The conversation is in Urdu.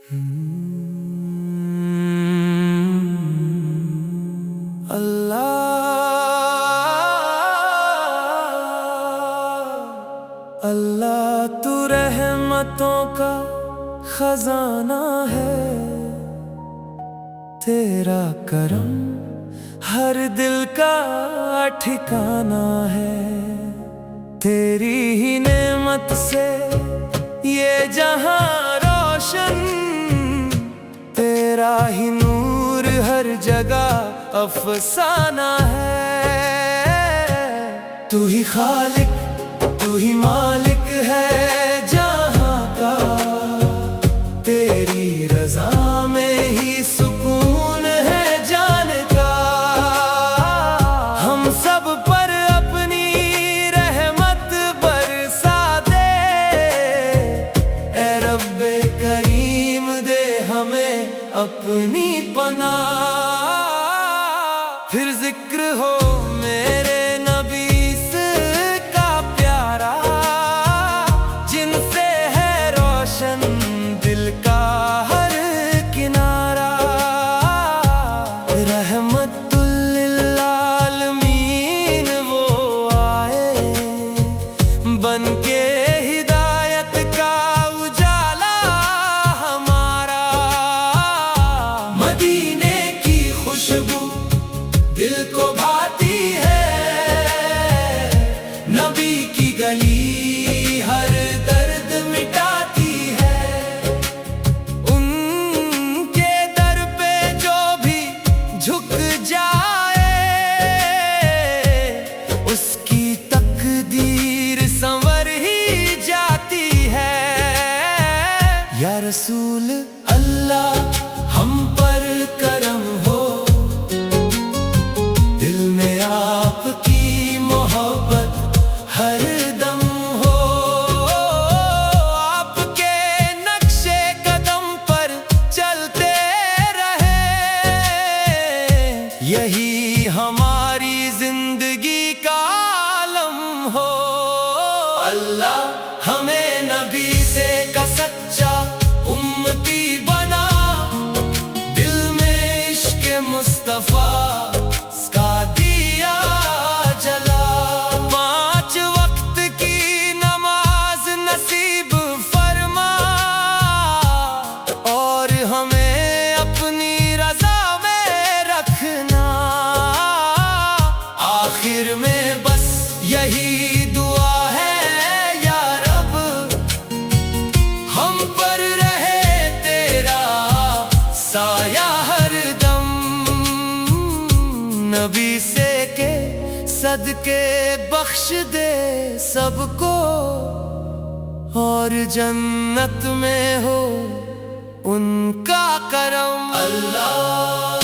اللہ اللہ تو رحمتوں کا خزانہ ہے، تیرا کرم ہر دل کا ٹھکانہ ہے، تیری ہی نعمت سے یہ جہاں روشن، تیرا ہی نور ہر جگہ افسانہ ہے۔ تو ہی خالق، تو ہی مالک ہے جہاں کا، تیری رضا میں ہی سکون ہے جان کا، ہم سب پر اپنی رحمت برسا دے، اے رب کریم دے ہمیں اپنی پناہ، پھر ذکر ہو میرے نبی کا پیارا، جن سے ہے روشن دل کا ہر کنارہ، رحمت للعالمین وہ آئے بن کے ہدایت کا اجالا ہمارا، مدینے کی خوشبو دل کو بھاتی ہے، نبی کی گلی ہر درد مٹاتی ہے، ان کے در پہ جو بھی جھک جائے اس کی تقدیر سنور ہی جاتی ہے۔ یا رسول اللہ ہم پر کرم ہو، دل میں آپ کی محبت ہر دم ہو، آپ کے نقش قدم پر چلتے رہے، یہی ہماری زندگی کا عالم ہو۔ اللہ ہمیں نبی سے کا سچا امتی بنا، دل میں عشق مصطفیٰ کا دیا جلا، 5 وقت کی نماز نصیب فرما، اور ہمیں اپنی رضا میں رکھنا، آخر میں بس یہی دعا ہے یا رب، ہم پر رہے تیرا سایہ ہر دم، نبی سے کے صدقے بخش دے سب کو، اور جنت میں ہو ان کا کرم۔ اللہ